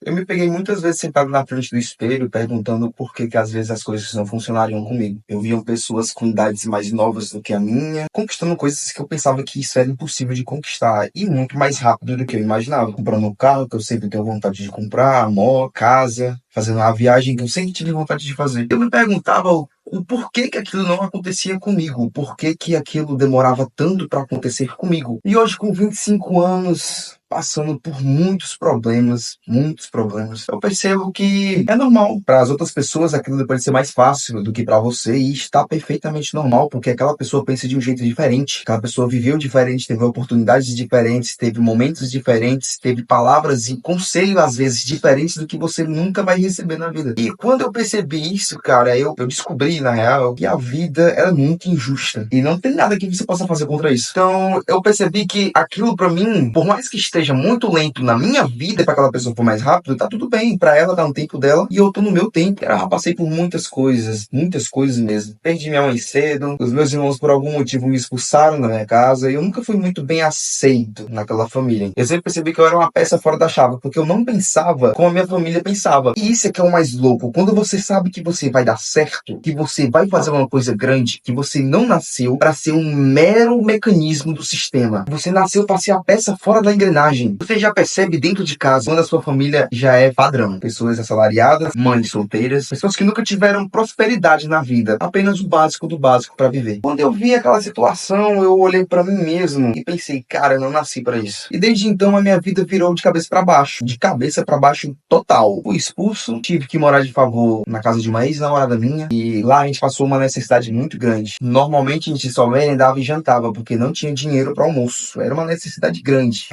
Eu me peguei muitas vezes sentado na frente do espelho, perguntando por que que às vezes as coisas não funcionariam comigo. Eu via pessoas com idades mais novas do que a minha, conquistando coisas que eu pensava que isso era impossível de conquistar, e muito mais rápido do que eu imaginava. Comprando um carro que eu sempre tenho vontade de comprar, moto, casa, fazendo uma viagem que eu sempre tive vontade de fazer. Eu me perguntava o porquê que aquilo não acontecia comigo, o porquê que aquilo demorava tanto para acontecer comigo. E hoje, com 25 anos, passando por muitos problemas, eu percebo que é normal. Para as outras pessoas, aquilo pode ser mais fácil do que para você, e está perfeitamente normal, porque aquela pessoa pensa de um jeito diferente, aquela pessoa viveu diferente, teve oportunidades diferentes, teve momentos diferentes, teve palavras e conselhos, às vezes, diferentes do que você nunca vai receber na vida. E quando eu percebi isso, cara, eu descobri, na real, que a vida era muito injusta. E não tem nada que você possa fazer contra isso. Então, eu percebi que aquilo pra mim, por mais que esteja muito lento na minha vida, e pra aquela pessoa for mais rápido, tá tudo bem. Pra ela tá no tempo dela e eu tô no meu tempo. Eu já passei por muitas coisas mesmo. Perdi minha mãe cedo, os meus irmãos por algum motivo me expulsaram da minha casa e eu nunca fui muito bem aceito naquela família. Eu sempre percebi que eu era uma peça fora da chave, porque eu não pensava como a minha família pensava. E isso é que é o mais louco. Quando você sabe que você vai dar certo, que você vai fazer uma coisa grande, que você não nasceu para ser um mero mecanismo do sistema. Você nasceu para ser a peça fora da engrenagem. Você já percebe dentro de casa quando a sua família já é padrão. Pessoas assalariadas, mães solteiras, pessoas que nunca tiveram prosperidade na vida, apenas o básico do básico para viver. Quando eu vi aquela situação, eu olhei para mim mesmo e pensei, cara, eu não nasci para isso. E desde então a minha vida virou de cabeça para baixo total. Fui expulso, tive que morar de favor na casa de uma ex-namorada minha e lá a gente passou uma necessidade muito grande. Normalmente a gente só merendava e jantava porque não tinha dinheiro para almoço. Era uma necessidade grande.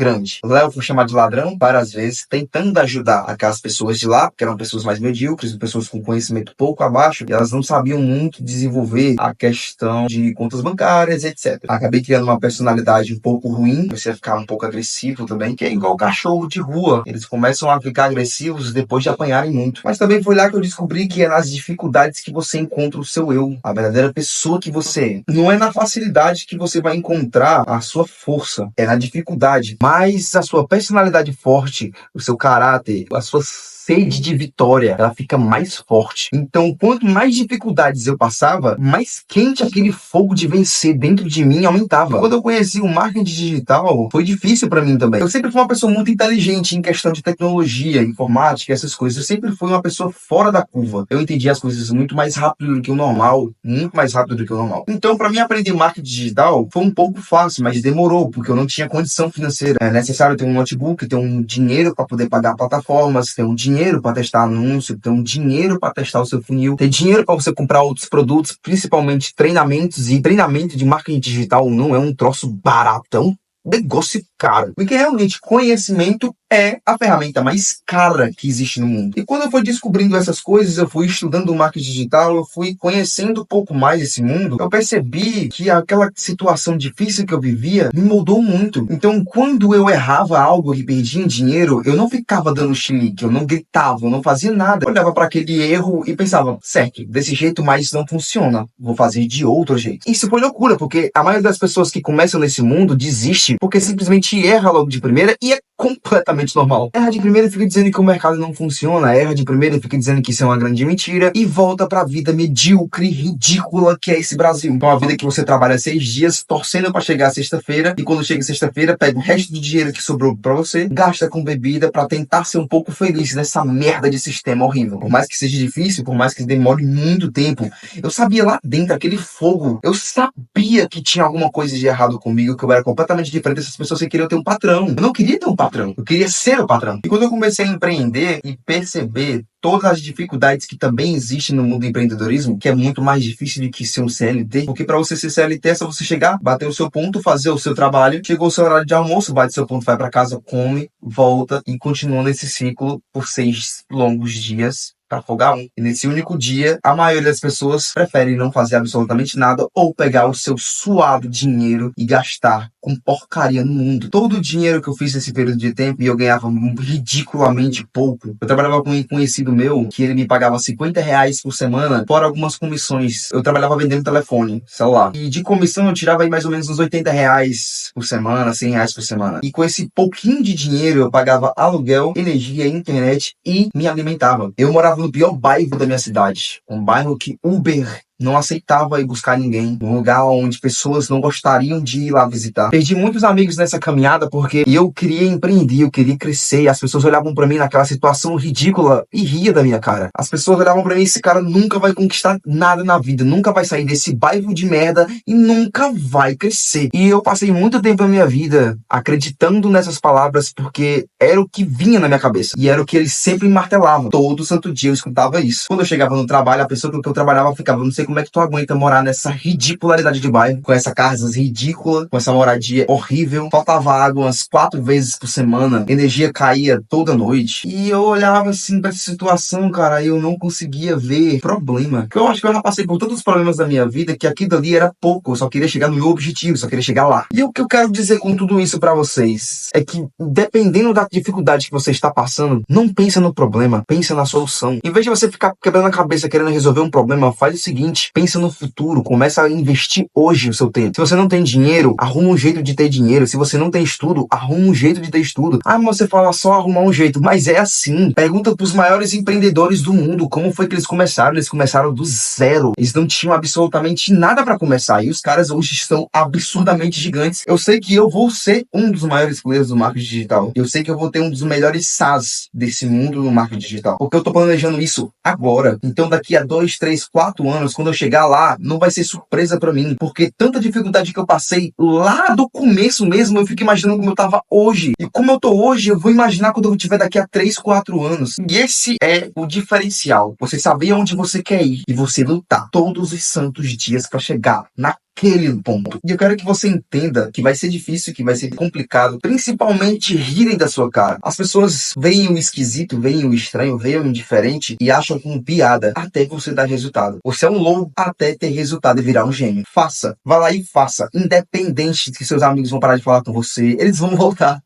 Lá eu fui chamado de ladrão várias vezes, tentando ajudar aquelas pessoas de lá, que eram pessoas mais medíocres, pessoas com conhecimento pouco abaixo, e elas não sabiam muito desenvolver a questão de contas bancárias, etc. Acabei criando uma personalidade um pouco ruim, comecei a ficar um pouco agressivo também, que é igual cachorro de rua. Eles começam a ficar agressivos depois de apanharem muito. Mas também foi lá que eu descobri que é nas dificuldades que você encontra o seu eu, a verdadeira pessoa que você é. Não é na facilidade que você vai encontrar a sua força, é na dificuldade. Mas a sua personalidade forte, o seu caráter, a sua sede de vitória, ela fica mais forte. Então, quanto mais dificuldades eu passava, mais quente aquele fogo de vencer dentro de mim aumentava. Quando eu conheci o marketing digital, foi difícil pra mim também. Eu sempre fui uma pessoa muito inteligente em questão de tecnologia, informática, essas coisas. Eu sempre fui uma pessoa fora da curva. Eu entendi as coisas muito mais rápido do que o normal, muito mais rápido do que o normal. Então, pra mim aprender marketing digital foi um pouco fácil, mas demorou, porque eu não tinha condição financeira. É necessário ter um notebook, ter um dinheiro para poder pagar plataformas, ter um dinheiro para testar anúncio, ter um dinheiro para testar o seu funil, ter dinheiro para você comprar outros produtos, principalmente treinamentos, e treinamento de marketing digital não é um troço barato, é um negócio caro. Porque realmente conhecimento é a ferramenta mais cara que existe no mundo. E quando eu fui descobrindo essas coisas, eu fui estudando o marketing digital, eu fui conhecendo um pouco mais esse mundo, eu percebi que aquela situação difícil que eu vivia me moldou muito. Então, quando eu errava algo e perdia dinheiro, eu não ficava dando chilique, eu não gritava, eu não fazia nada. Eu olhava para aquele erro e pensava, certo, desse jeito mais não funciona, vou fazer de outro jeito. Isso foi loucura, porque a maioria das pessoas que começam nesse mundo desiste porque simplesmente erra logo de primeira e é completamente normal. Erra de primeira e fica dizendo que o mercado não funciona, erra de primeira e fica dizendo que isso é uma grande mentira e volta pra vida medíocre, ridícula que é esse Brasil. Então, a vida que você trabalha 6 dias torcendo pra chegar sexta-feira e quando chega sexta-feira pega o resto do dinheiro que sobrou pra você, gasta com bebida pra tentar ser um pouco feliz nessa merda de sistema horrível. Por mais que seja difícil, por mais que demore muito tempo, eu sabia lá dentro, aquele fogo, eu sabia que tinha alguma coisa de errado comigo, que eu era completamente diferente dessas pessoas que queriam ter um patrão. Eu não queria ter um patrão, eu queria ser o patrão. E quando eu comecei a empreender e perceber todas as dificuldades que também existem no mundo do empreendedorismo, que é muito mais difícil do que ser um CLT, porque para você ser CLT é só você chegar, bater o seu ponto, fazer o seu trabalho, chegou o seu horário de almoço, bate seu ponto, vai para casa, come, volta e continua nesse ciclo por 6 longos dias para folgar um. E nesse único dia, a maioria das pessoas prefere não fazer absolutamente nada ou pegar o seu suado dinheiro e gastar com porcaria no mundo. Todo o dinheiro que eu fiz nesse período de tempo e eu ganhava ridiculamente pouco. Eu trabalhava com um conhecido meu que ele me pagava R$ 50 por semana, fora algumas comissões. Eu trabalhava vendendo telefone, celular. E de comissão eu tirava aí mais ou menos uns R$ 80 por semana, R$ 100 por semana. E com esse pouquinho de dinheiro eu pagava aluguel, energia, internet e me alimentava. Eu morava no pior bairro da minha cidade. Um bairro que Uber não aceitava ir buscar ninguém, um lugar onde pessoas não gostariam de ir lá visitar. Perdi muitos amigos nessa caminhada porque eu queria empreender, eu queria crescer, e as pessoas olhavam pra mim naquela situação ridícula e ria da minha cara. As pessoas olhavam pra mim, esse cara nunca vai conquistar nada na vida, nunca vai sair desse bairro de merda e nunca vai crescer. E eu passei muito tempo na minha vida acreditando nessas palavras porque era o que vinha na minha cabeça e era o que eles sempre martelavam. Todo santo dia eu escutava isso. Quando eu chegava no trabalho, a pessoa com que eu trabalhava ficava, não sei como é que tu aguenta morar nessa ridicularidade de bairro, com essa casa ridícula, com essa moradia horrível. Faltava água umas 4 vezes por semana, energia caía toda noite. E eu olhava assim pra essa situação, cara, e eu não conseguia ver problema. Porque eu acho que eu já passei por tantos problemas da minha vida que aquilo ali era pouco. Eu só queria chegar no meu objetivo, só queria chegar lá. E o que eu quero dizer com tudo isso pra vocês é que, dependendo da dificuldade que você está passando, não pensa no problema, pensa na solução. Em vez de você ficar quebrando a cabeça querendo resolver um problema, faz o seguinte: pensa no futuro, começa a investir hoje o seu tempo. Se você não tem dinheiro, arruma um jeito de ter dinheiro. Se você não tem estudo, arruma um jeito de ter estudo. Ah, mas você fala só arrumar um jeito. Mas é assim. Pergunta pros maiores empreendedores do mundo como foi que eles começaram. Eles começaram do zero. Eles não tinham absolutamente nada pra começar. E os caras hoje estão absurdamente gigantes. Eu sei que eu vou ser um dos maiores players do marketing digital. Eu sei que eu vou ter um dos melhores SaaS desse mundo no marketing digital. Porque eu tô planejando isso agora. Então daqui a 2, 3, 4 anos, quando eu chegar lá, não vai ser surpresa pra mim, porque tanta dificuldade que eu passei lá do começo mesmo, eu fico imaginando como eu tava hoje. E como eu tô hoje, eu vou imaginar quando eu tiver daqui a 3, 4 anos. E esse é o diferencial. Você saber onde você quer ir e você lutar todos os santos dias pra chegar naquele ponto. E eu quero que você entenda que vai ser difícil, que vai ser complicado, principalmente rirem da sua cara. As pessoas veem o esquisito, veem o estranho, veem o indiferente e acham como piada até você dar resultado. Você é um louco até ter resultado e virar um gênio. Faça. Vá lá e faça. Independente de que seus amigos vão parar de falar com você, eles vão voltar.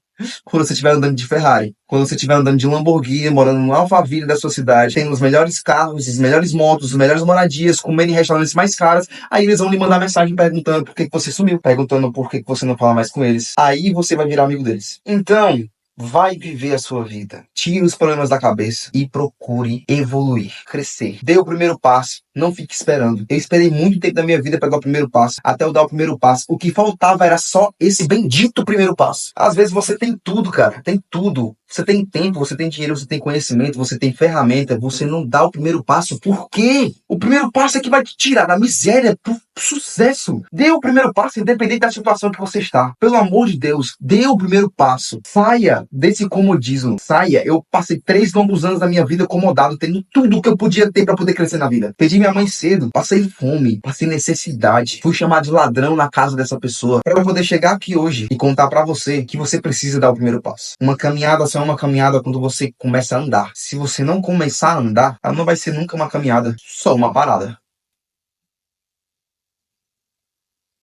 Quando você estiver andando de Ferrari, quando você estiver andando de Lamborghini, morando no Alphaville da sua cidade, tendo os melhores carros, as melhores motos, as melhores moradias, comendo em restaurantes mais caros, aí eles vão lhe mandar mensagem perguntando por que você sumiu, perguntando por que você não fala mais com eles. Aí você vai virar amigo deles. Então, vai viver a sua vida. Tire os problemas da cabeça e procure evoluir, crescer. Dê o primeiro passo. Não fique esperando. Eu esperei muito tempo da minha vida pra dar o primeiro passo. Até eu dar o primeiro passo. O que faltava era só esse bendito primeiro passo. Às vezes você tem tudo, cara. Tem tudo. Você tem tempo, você tem dinheiro, você tem conhecimento, você tem ferramenta. Você não dá o primeiro passo. Por quê? O primeiro passo é que vai te tirar da miséria pro sucesso. Dê o primeiro passo, independente da situação que você está. Pelo amor de Deus, dê o primeiro passo. Saia desse comodismo. Saia. Eu passei 3 longos anos da minha vida acomodado, tendo tudo que eu podia ter pra poder crescer na vida. Perdi minha mãe cedo, passei fome, passei necessidade, fui chamado de ladrão na casa dessa pessoa, pra eu poder chegar aqui hoje e contar pra você que você precisa dar o primeiro passo. Uma caminhada só é uma caminhada quando você começa a andar. Se você não começar a andar, ela não vai ser nunca uma caminhada, só uma parada.